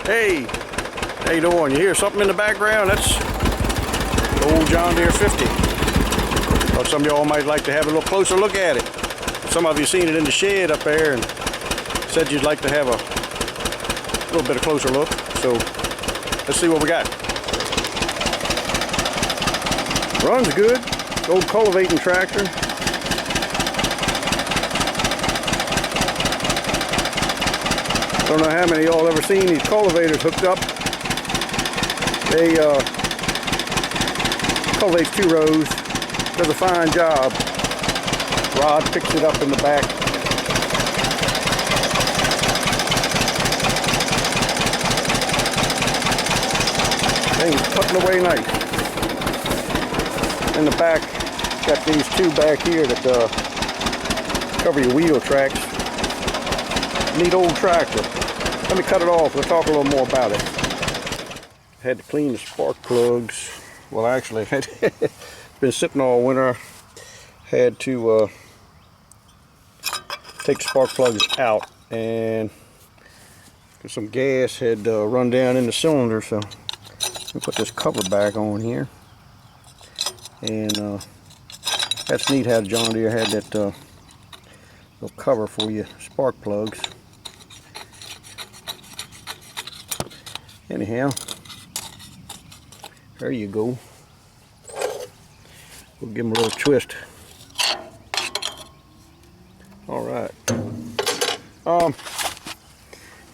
Hey, how you doing? You hear something in the background? That's the old John Deere 50. Thought some of y'all might like to have a little closer look at it. Some of you seen it in the shed up there and said you'd like to have a little bit of closer look. So let's see what we got. Runs good. Old cultivating tractor. I don't know how many of y'all ever seen these cultivators hooked up. They cultivates 2 rows. Does a fine job. Rod picks it up in the back. Thing's cutting away nice. In the back, got these 2 back here that cover your wheel tracks. Neat old tractor. Let me cut it off. We'll talk a little more about it. Had to clean the spark plugs. Well, actually, it's been sitting all winter. Had to take the spark plugs out, and some gas had run down in the cylinder. So we put this cover back on here, and that's neat how John Deere had that little cover for your spark plugs. Anyhow, there you go. We'll give them a little twist. Alright. Yeah,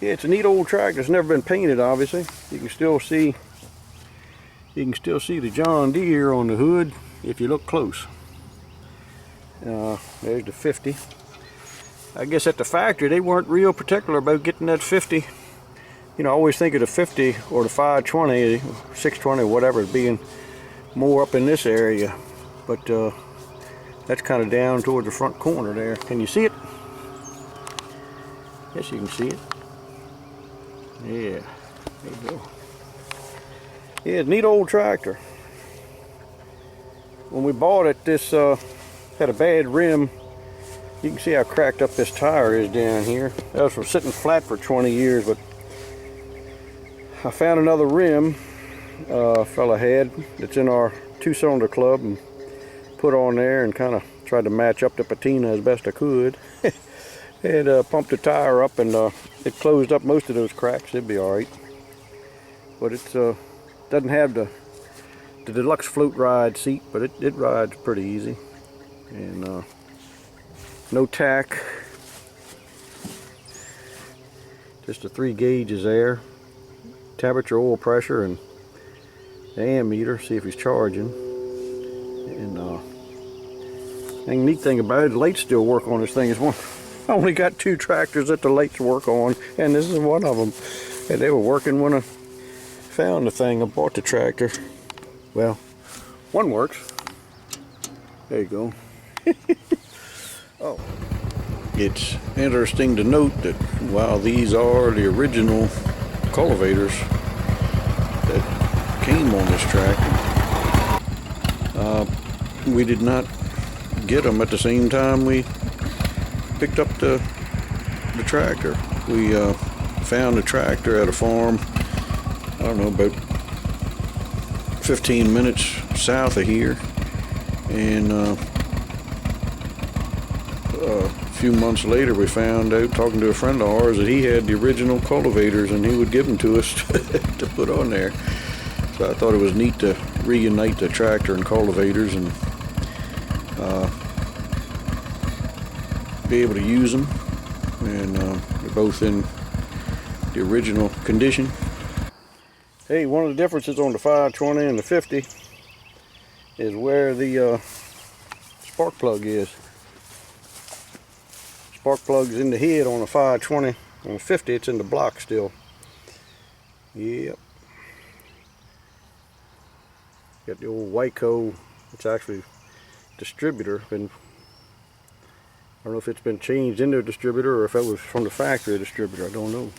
it's a neat old tractor. It's never been painted, obviously. You can still see the John Deere on the hood if you look close. There's the 50. I guess at the factory they weren't real particular about getting that 50. You know, I always think of the 50 or the 520, 620, whatever, as being more up in this area. But that's kind of down toward the front corner there. Can you see it? Yes, you can see it. Yeah, there you go. Yeah, it's a neat old tractor. When we bought it, this had a bad rim. You can see how cracked up this tire is down here. That was from sitting flat for 20 years, but I found another rim a fella had that's in our 2-cylinder club and put on there and kind of tried to match up the patina as best I could. And pumped the tire up, and it closed up most of those cracks. It'd be alright. But it doesn't have the deluxe float ride seat, but it rides pretty easy. And no tack. Just the 3 gauges there. Temperature, oil pressure, and the ammeter, see if he's charging. And the neat thing about it, the lights still work on this thing. I only got 2 tractors that the lights work on, and this is one of them. And they were working when I found the thing. I bought the tractor. Well, one works. There you go. Oh. It's interesting to note that while these are the original cultivators that came on this tractor, we did not get them at the same time we picked up the tractor. We found the tractor at a farm, I don't know, about 15 minutes south of here, and a few months later we found out, talking to a friend of ours, that he had the original cultivators and he would give them to us to put on there. So I thought it was neat to reunite the tractor and cultivators and be able to use them. And they're both in the original condition. Hey, one of the differences on the 520 and the 50 is where the spark plug is. Spark plug's in the head on the 520. On the 50, it's in the block still. Yep. Got the old Wyco. It's actually distributor. I don't know if it's been changed into a distributor or if it was from the factory distributor. I don't know.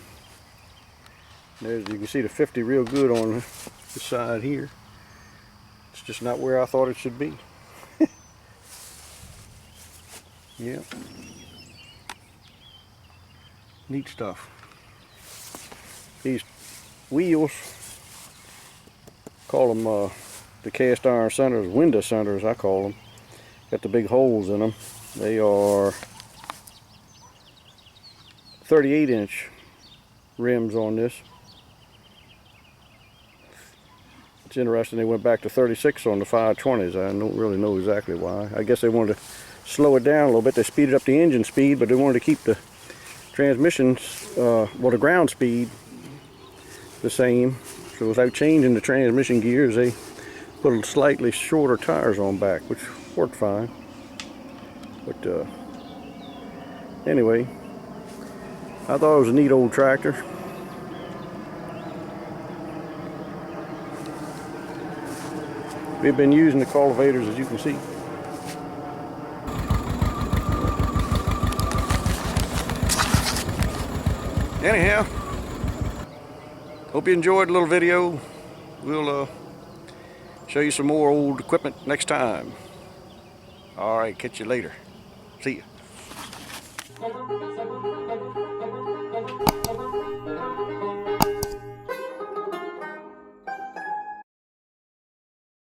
There's, you can see the 50 real good on the side here. It's just not where I thought it should be. Yep. Neat stuff. These wheels. Call them the cast iron centers, window centers I call them. Got the big holes in them. They are 38-inch rims on this. It's interesting they went back to 36 on the 520s. I don't really know exactly why. I guess they wanted to slow it down a little bit. They speeded up the engine speed, but they wanted to keep the transmission, well, the ground speed the same. So without changing the transmission gears, they put slightly shorter tires on back, which worked fine. But anyway, I thought it was a neat old tractor. We've been using the cultivators, as you can see. Anyhow, hope you enjoyed the little video. We'll show you some more old equipment next time. All right, catch you later. See ya.